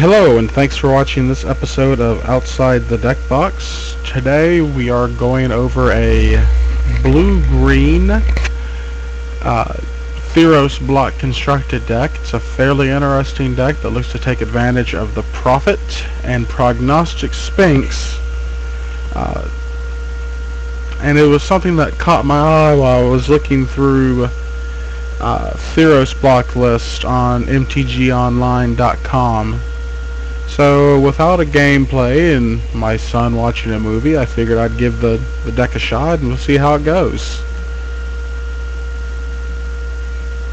Hello, and thanks for watching this episode of Outside the Deck Box. Today we are going over a blue-green Theros block constructed deck. It's a fairly interesting deck that looks to take advantage of the Prophet and Prognostic Sphinx. And it was something that caught my eye while I was looking through Theros block list on mtgonline.com. So without a gameplay and my son watching a movie, I figured I'd give the deck a shot and we'll see how it goes.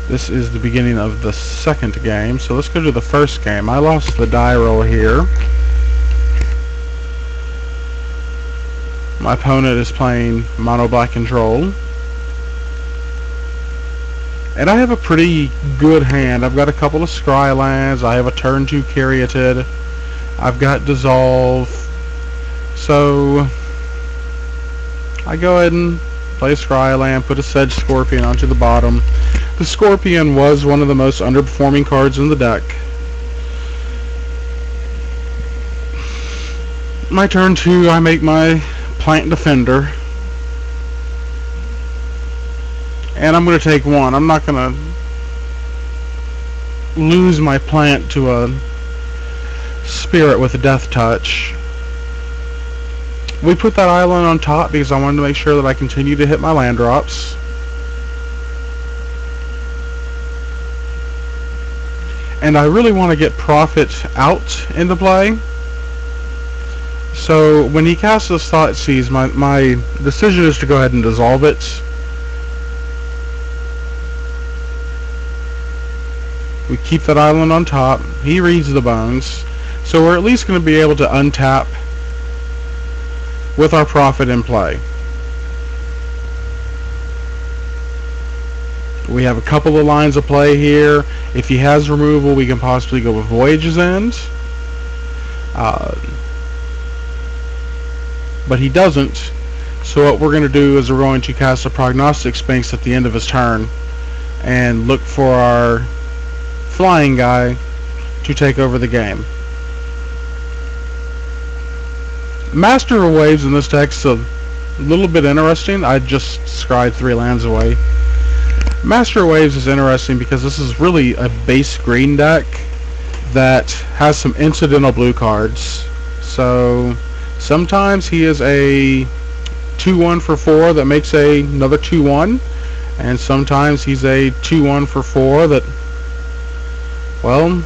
This is the beginning of the second game, so let's go to the first game. I lost the die roll here. My opponent is playing mono black control. And I have a pretty good hand. I've got a couple of scry lands. I have a turn 2 Caryatid. I've got Dissolve. So I go ahead and play a scry land, put a Sedge Scorpion onto the bottom. The Scorpion was one of the most underperforming cards in the deck. My turn 2, I make my Plant Defender. And I'm going to take one. I'm not going to lose my plant to a Spirit with a Death Touch. We put that island on top because I wanted to make sure that I continue to hit my land drops. And I really want to get Prophet out into play. So when he casts this Thought Seize, my decision is to go ahead and dissolve it. We keep that island on top. He reads the bones. So we're at least going to be able to untap with our Prophet in play. We have a couple of lines of play here. If he has removal, we can possibly go with Voyage's End. But he doesn't. So what we're going to do is we're going to cast a Prognostic Sphinx at the end of his turn and look for our flying guy to take over the game. Master of Waves in this deck's a little bit interesting. I just scried 3 lands away. Master of Waves is interesting because this is really a base green deck that has some incidental blue cards. So sometimes he is a 2-1 for 4 that makes another 2-1, and sometimes he's a 2-1 for 4 that, well,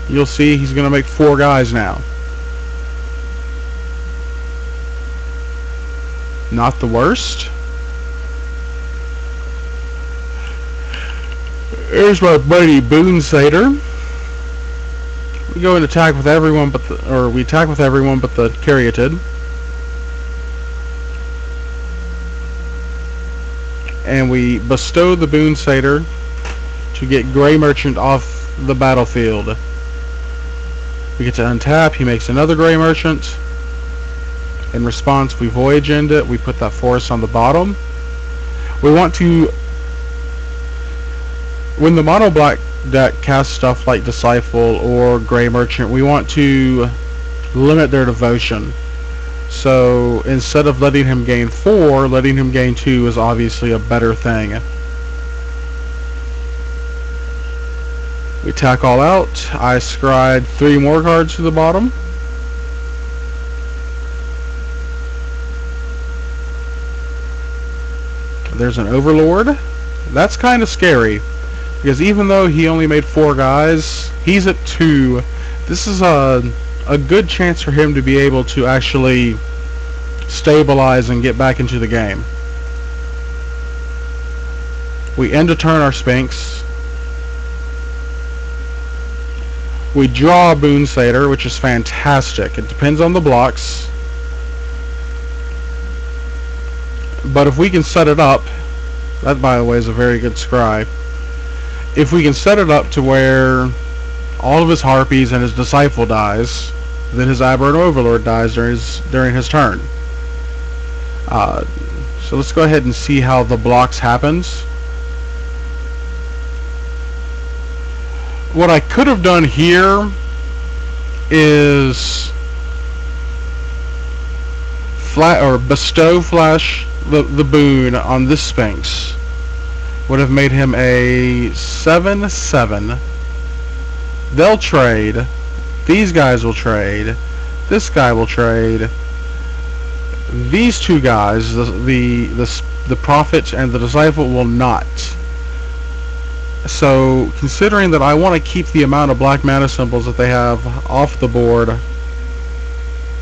you'll see he's going to make 4 guys now. Not the worst. There's my buddy Boon Satyr. We go and attack with everyone but the Caryatid. And we bestow the Boon Satyr to get Grey Merchant off the battlefield. We get to untap. He makes another Grey Merchant. In response, we Voyage End it. We put that forest on the bottom. We want to, when the mono black deck casts stuff like Disciple or Grey Merchant, we want to limit their devotion. So instead of letting him gain 4, letting him gain 2 is obviously a better thing. We attack all out. I scried 3 more cards to the bottom. There's an Overlord. That's kind of scary because even though he only made 4 guys, he's at 2. This is a good chance for him to be able to actually stabilize and get back into the game. We end a turn our Sphinx. We draw a Boon Satyr, which is fantastic. It depends on the blocks. But if we can set it up, that by the way is a very good scry. If we can set it up to where all of his Harpies and his Disciple dies, then his Aberrant Overlord dies during his turn. So let's go ahead and see how the blocks happens. What I could have done here is flat or bestow flash the boon on this Sphinx would have made him a 7/7. They'll trade. These guys will trade. This guy will trade. These two guys, the prophet and the disciple, will not. So, considering that I want to keep the amount of black mana symbols that they have off the board,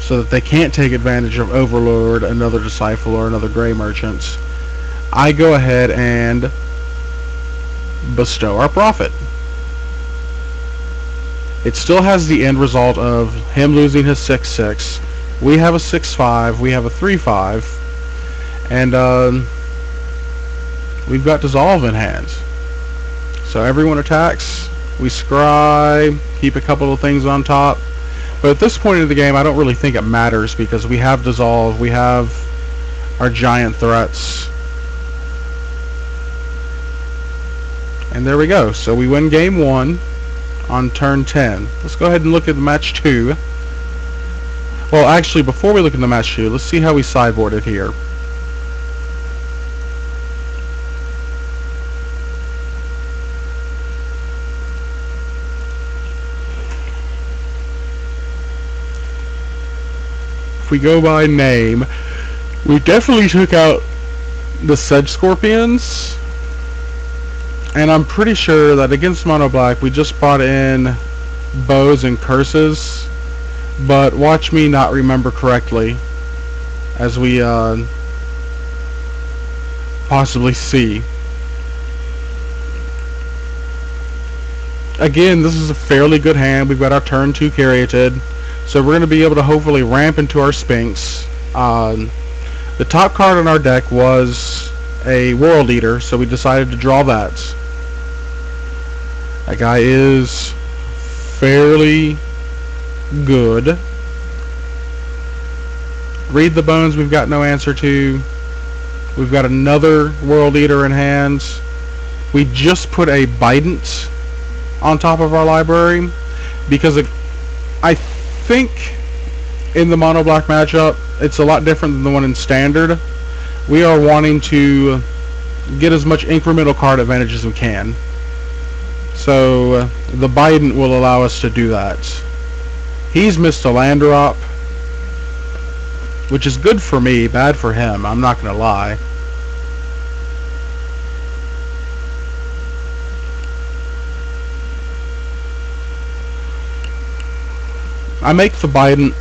so that they can't take advantage of Overlord, another disciple, or another Grey Merchant, I go ahead and bestow our prophet. It still has the end result of him losing his 6/6. We have a 6/5. We have a 3/5, and we've got Dissolve in hand. So everyone attacks. We scry, keep a couple of things on top. But at this point in the game, I don't really think it matters because we have Dissolve. We have our giant threats. And there we go. So we win game 1 on turn 10. Let's go ahead and look at match 2. Well, actually, before we look at the match 2, let's see how we sideboarded here. If we go by name, we definitely took out the Sedge Scorpions. And I'm pretty sure that against Mono Black, we just brought in Bows and Curses. But watch me not remember correctly as we possibly see. Again, this is a fairly good hand. We've got our turn 2 Caryatid. So we're going to be able to hopefully ramp into our Sphinx. The top card on our deck was a World Eater, so we decided to draw that. That guy is fairly good. Read the Bones, we've got no answer to. We've got another World Eater in hand. We just put a Bident on top of our library because I think in the Mono Black matchup it's a lot different than the one in Standard. We are wanting to get as much incremental card advantage as we can. So the Bident will allow us to do that. He's missed a land drop, which is good for me, bad for him, I'm not going to lie. I make the Bident.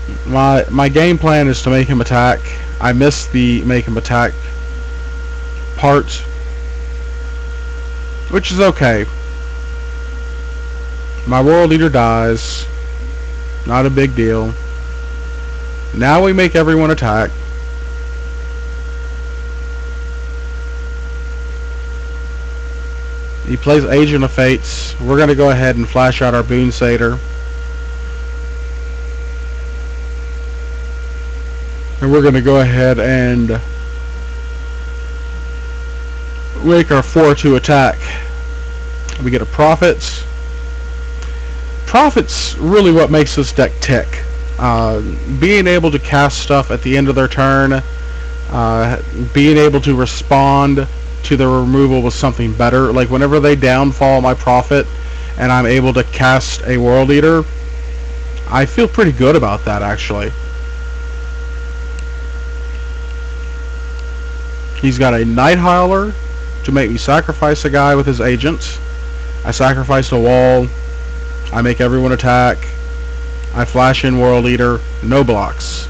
My game plan is to make him attack. I missed the make him attack part, which is okay. My World Eater dies. Not a big deal. Now we make everyone attack. He plays Agent of Fates. We're going to go ahead and flash out our Boon Satyr. And we're going to go ahead and make our 4/2 attack. We get a Prophet. Prophet's really what makes this deck tick. Being able to cast stuff at the end of their turn, being able to respond to the removal with something better. Like whenever they downfall my Prophet and I'm able to cast a World Eater, I feel pretty good about that actually. He's got a Night Howler to make me sacrifice a guy with his agent. I sacrifice a wall. I make everyone attack. I flash in World Eater. No blocks.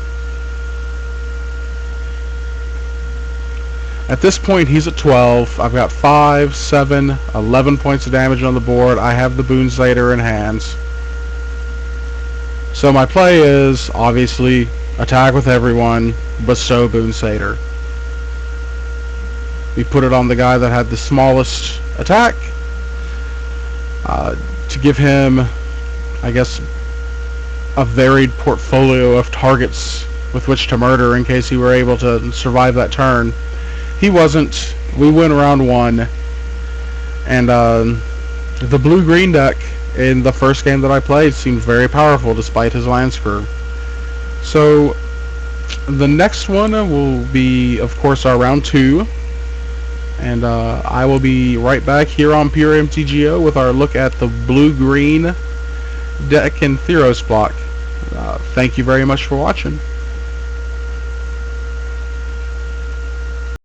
At this point, he's at 12. I've got 5, 7, 11 points of damage on the board. I have the Boon Satyr in hands. So my play is, obviously, attack with everyone, bestow Boon Satyr. We put it on the guy that had the smallest attack to give him, I guess, a varied portfolio of targets with which to murder in case he were able to survive that turn. He wasn't. We win round 1, and The blue-green deck in the first game that I played seemed very powerful despite his land screw. So the next one will be, of course, our round 2. And I will be right back here on Pure MTGO with our look at the blue-green deck in Theros block. Thank you very much for watching.